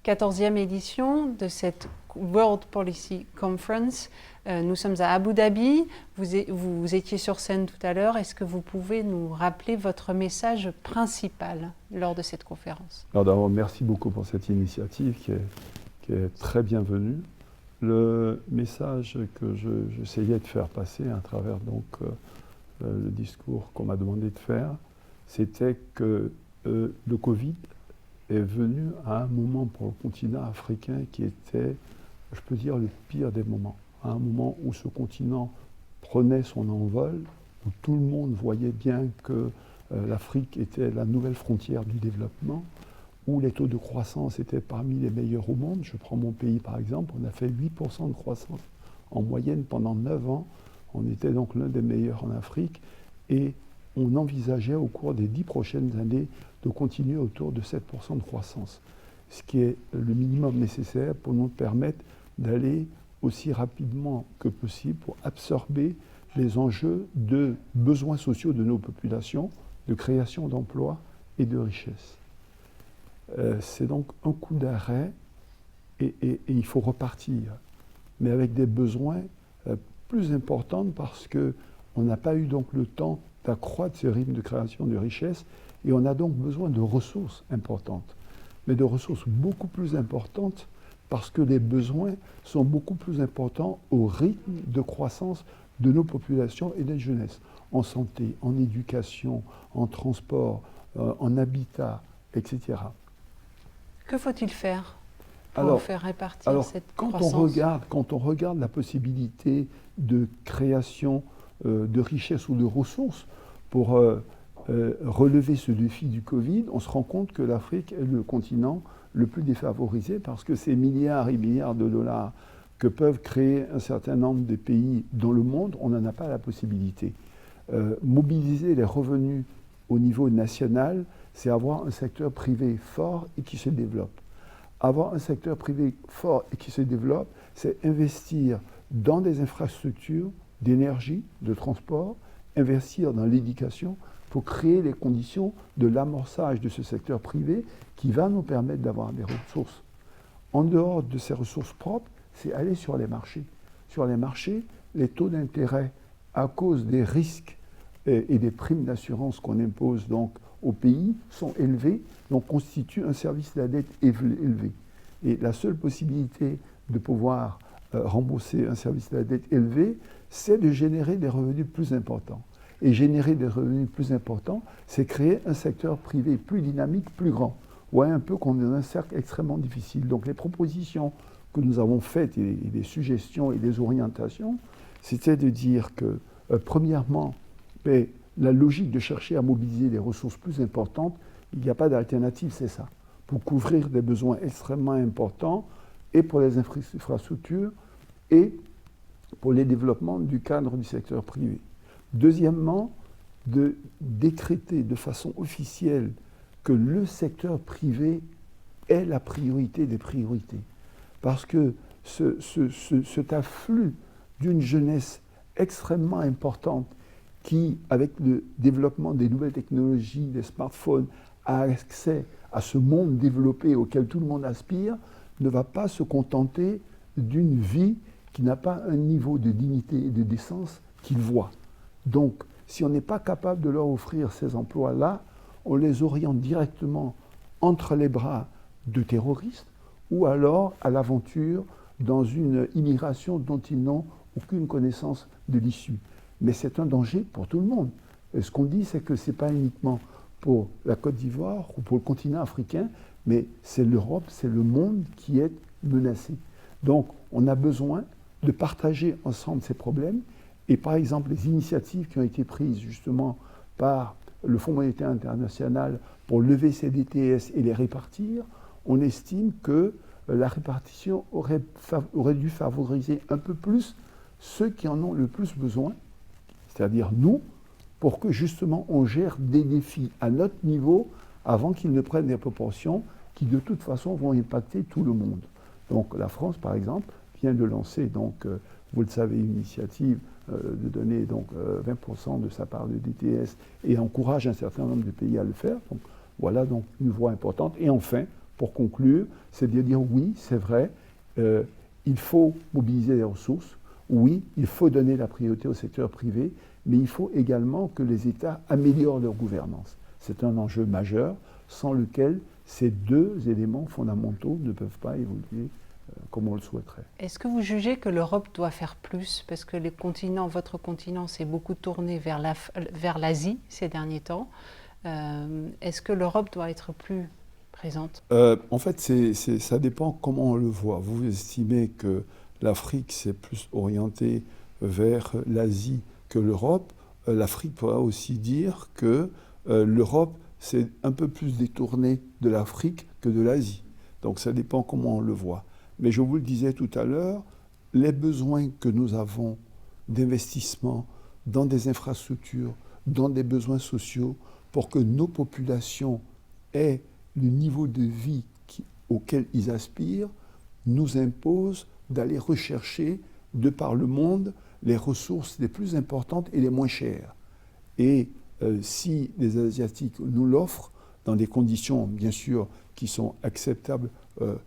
14e édition de cette World Policy Conference. Nous sommes à Abu Dhabi. Vous étiez sur scène tout à l'heure. Est-ce que vous pouvez nous rappeler votre message principal lors de cette conférence? Alors d'abord, merci beaucoup pour cette initiative qui est très bienvenue. Le message que j'essayais de faire passer à travers donc, le discours qu'on m'a demandé de faire, c'était que le Covid est venu à un moment pour le continent africain qui était, je peux dire, le pire des moments. À un moment où ce continent prenait son envol, où tout le monde voyait bien que l'Afrique était la nouvelle frontière du développement, où les taux de croissance étaient parmi les meilleurs au monde. Je prends mon pays par exemple, on a fait 8% de croissance en moyenne pendant 9 ans. On était donc l'un des meilleurs en Afrique et on envisageait au cours des 10 prochaines années de continuer autour de 7% de croissance, ce qui est le minimum nécessaire pour nous permettre d'aller aussi rapidement que possible pour absorber les enjeux de besoins sociaux de nos populations, de création d'emplois et de richesses. C'est donc un coup d'arrêt et il faut repartir, mais avec des besoins plus importants parce qu'on n'a pas eu donc le temps d'accroître ces rythmes de création de richesses et on a donc besoin de ressources importantes, mais de ressources beaucoup plus importantes parce que les besoins sont beaucoup plus importants au rythme de croissance de nos populations et des jeunesses, en santé, en éducation, en transport, en habitat, etc. Que faut-il faire pour faire répartir cette croissance? Quand on regarde la possibilité de création de richesses ou de ressources pour relever ce défi du Covid, on se rend compte que l'Afrique est le continent le plus défavorisé parce que ces milliards et milliards de dollars que peuvent créer un certain nombre de pays dans le monde, on n'en a pas la possibilité. Mobiliser les revenus au niveau national, c'est avoir un secteur privé fort et qui se développe. Avoir un secteur privé fort et qui se développe, c'est investir dans des infrastructures d'énergie, de transport, investir dans l'éducation pour créer les conditions de l'amorçage de ce secteur privé qui va nous permettre d'avoir des ressources. En dehors de ces ressources propres, c'est aller sur les marchés. Sur les marchés, les taux d'intérêt, à cause des risques et des primes d'assurance qu'on impose donc aux pays, sont élevés, donc constituent un service de la dette élevé. Et la seule possibilité de pouvoir rembourser un service de la dette élevé, c'est de générer des revenus plus importants. Et générer des revenus plus importants, c'est créer un secteur privé plus dynamique, plus grand. Vous voyez un peu qu'on est dans un cercle extrêmement difficile. Donc les propositions que nous avons faites et les suggestions et les orientations, c'était de dire que, premièrement, la logique de chercher à mobiliser des ressources plus importantes, il n'y a pas d'alternative, c'est ça. Pour couvrir des besoins extrêmement importants et pour les infrastructures et pour les développements du cadre du secteur privé. Deuxièmement, de décréter de façon officielle que le secteur privé est la priorité des priorités. Parce que cet afflux d'une jeunesse extrêmement importante qui, avec le développement des nouvelles technologies, des smartphones, a accès à ce monde développé auquel tout le monde aspire, ne va pas se contenter d'une vie qui n'a pas un niveau de dignité et de décence qu'il voit. Donc, si on n'est pas capable de leur offrir ces emplois-là, on les oriente directement entre les bras de terroristes ou alors à l'aventure dans une immigration dont ils n'ont aucune connaissance de l'issue. Mais c'est un danger pour tout le monde. Et ce qu'on dit, c'est que ce n'est pas uniquement pour la Côte d'Ivoire ou pour le continent africain, mais c'est l'Europe, c'est le monde qui est menacé. Donc, on a besoin de partager ensemble ces problèmes. Et par exemple, les initiatives qui ont été prises justement par le Fonds monétaire international pour lever ces DTS et les répartir, on estime que la répartition aurait dû favoriser un peu plus ceux qui en ont le plus besoin, c'est-à-dire nous, pour que justement on gère des défis à notre niveau avant qu'ils ne prennent des proportions qui de toute façon vont impacter tout le monde. Donc la France, par exemple, vient de lancer, donc, vous le savez, une initiative de donner donc, 20% de sa part de DTS et encourage un certain nombre de pays à le faire. Donc, voilà donc une voie importante. Et enfin, pour conclure, c'est de dire oui, c'est vrai, il faut mobiliser les ressources, oui, il faut donner la priorité au secteur privé, mais il faut également que les États améliorent leur gouvernance. C'est un enjeu majeur sans lequel ces deux éléments fondamentaux ne peuvent pas évoluer comme on le souhaiterait. Est-ce que vous jugez que l'Europe doit faire plus? Parce que votre continent s'est beaucoup tourné vers l'Asie ces derniers temps. Est-ce que l'Europe doit être plus présente? En fait, ça dépend comment on le voit. Vous estimez que l'Afrique s'est plus orientée vers l'Asie que l'Europe. L'Afrique pourra aussi dire que l'Europe s'est un peu plus détournée de l'Afrique que de l'Asie. Donc ça dépend comment on le voit. Mais je vous le disais tout à l'heure, les besoins que nous avons d'investissement dans des infrastructures, dans des besoins sociaux, pour que nos populations aient le niveau de vie auquel ils aspirent, nous imposent d'aller rechercher, de par le monde, les ressources les plus importantes et les moins chères. Et si les Asiatiques nous l'offrent, dans des conditions, bien sûr, qui sont acceptables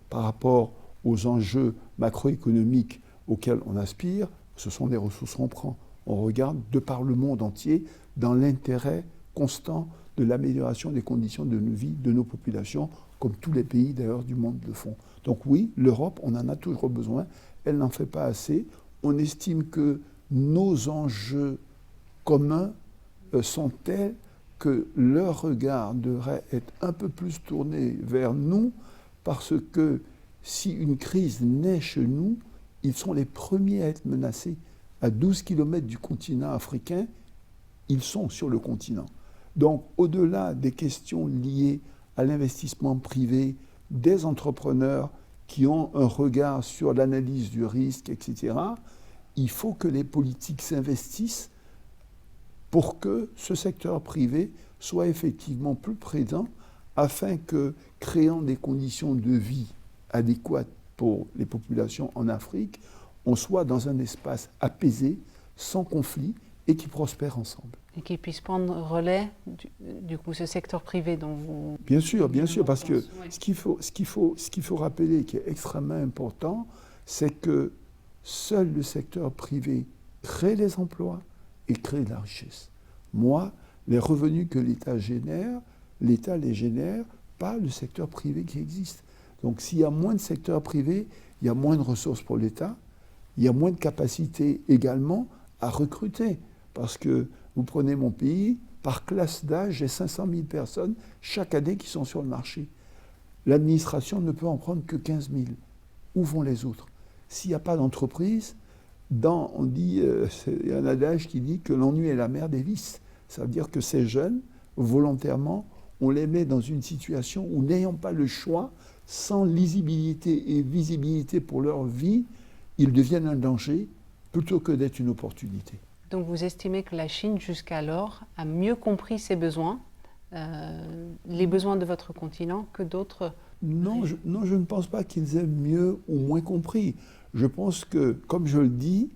par rapport aux enjeux macroéconomiques auxquels on aspire, ce sont des ressources qu'on prend. On regarde de par le monde entier dans l'intérêt constant de l'amélioration des conditions de vie de nos populations, comme tous les pays d'ailleurs du monde le font. Donc oui, l'Europe, on en a toujours besoin, elle n'en fait pas assez. On estime que nos enjeux communs sont tels que leur regard devrait être un peu plus tourné vers nous, parce que si une crise naît chez nous, ils sont les premiers à être menacés. À 12 km du continent africain, ils sont sur le continent. Donc, au-delà des questions liées à l'investissement privé, des entrepreneurs qui ont un regard sur l'analyse du risque, etc., il faut que les politiques s'investissent pour que ce secteur privé soit effectivement plus présent, afin que, créant des conditions de vie adéquates pour les populations en Afrique, on soit dans un espace apaisé, sans conflit, et qui prospère ensemble. Et qui puisse prendre relais, du coup, ce secteur privé dont vous... Bien sûr, parce que ce qu'il faut rappeler, qui est extrêmement important, c'est que seul le secteur privé crée les emplois et crée de la richesse. Moi, les revenus que l'État les génère par le secteur privé qui existe. Donc s'il y a moins de secteur privé, il y a moins de ressources pour l'État, il y a moins de capacité également à recruter. Parce que vous prenez mon pays, par classe d'âge, j'ai 500 000 personnes chaque année qui sont sur le marché. L'administration ne peut en prendre que 15 000. Où vont les autres? S'il n'y a pas d'entreprise, on dit, il y a un adage qui dit que l'ennui est la mère des vices. Ça veut dire que ces jeunes, volontairement, on les met dans une situation où, n'ayant pas le choix, sans lisibilité et visibilité pour leur vie, ils deviennent un danger plutôt que d'être une opportunité. Donc vous estimez que la Chine, jusqu'alors, a mieux compris ses besoins, les besoins de votre continent, que d'autres? Non, je ne pense pas qu'ils aient mieux ou moins compris. Je pense que, comme je le dis,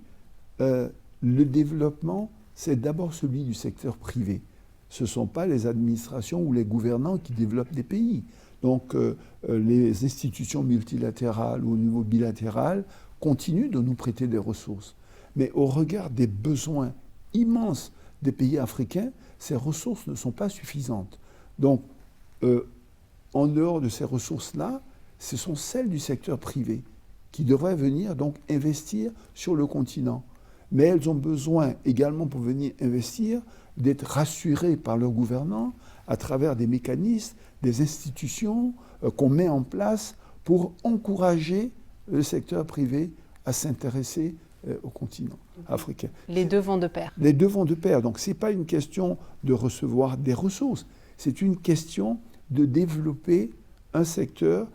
le développement, c'est d'abord celui du secteur privé. Ce ne sont pas les administrations ou les gouvernants qui développent des pays. Donc les institutions multilatérales ou au niveau bilatéral continuent de nous prêter des ressources. Mais au regard des besoins immenses des pays africains, ces ressources ne sont pas suffisantes. Donc, en dehors de ces ressources-là, ce sont celles du secteur privé qui devraient venir donc investir sur le continent. Mais elles ont besoin également, pour venir investir, d'être rassurées par leurs gouvernants à travers des mécanismes, des institutions qu'on met en place pour encourager le secteur privé à s'intéresser au continent africain. Les deux vont de pair. Les deux vont de pair. Donc ce n'est pas une question de recevoir des ressources, c'est une question de développer un secteur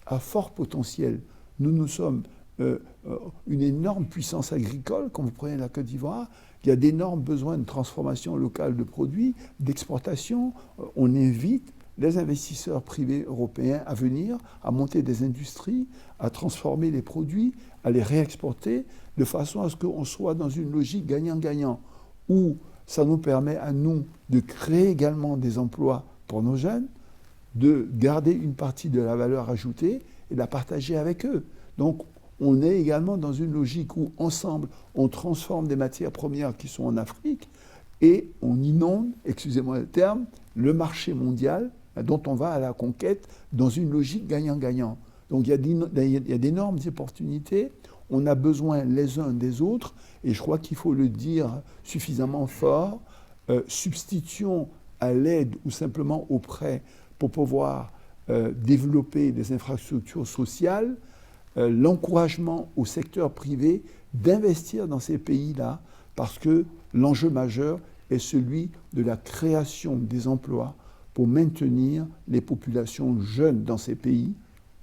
à fort potentiel. Nous sommes une énorme puissance agricole, quand vous prenez la Côte d'Ivoire, il y a d'énormes besoins de transformation locale de produits, d'exportation. On invite les investisseurs privés européens à venir, à monter des industries, à transformer les produits, à les réexporter, de façon à ce qu'on soit dans une logique gagnant-gagnant, où ça nous permet à nous de créer également des emplois pour nos jeunes, de garder une partie de la valeur ajoutée et de la partager avec eux. Donc, on est également dans une logique où, ensemble, on transforme des matières premières qui sont en Afrique et on inonde, excusez-moi le terme, le marché mondial dont on va à la conquête dans une logique gagnant-gagnant. Donc, il y a d'énormes opportunités. On a besoin les uns des autres et je crois qu'il faut le dire suffisamment fort. Substitution à l'aide ou simplement au prêt pour pouvoir développer des infrastructures sociales, l'encouragement au secteur privé d'investir dans ces pays-là, parce que l'enjeu majeur est celui de la création des emplois pour maintenir les populations jeunes dans ces pays.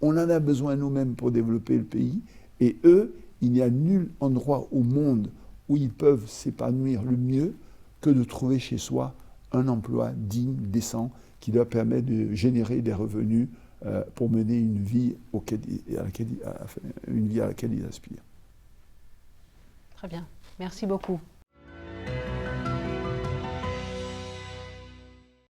On en a besoin nous-mêmes pour développer le pays, et eux, il n'y a nul endroit au monde où ils peuvent s'épanouir le mieux que de trouver chez soi un emploi digne, décent, qui leur permet de générer des revenus pour mener une vie à laquelle ils aspirent. Très bien. Merci beaucoup.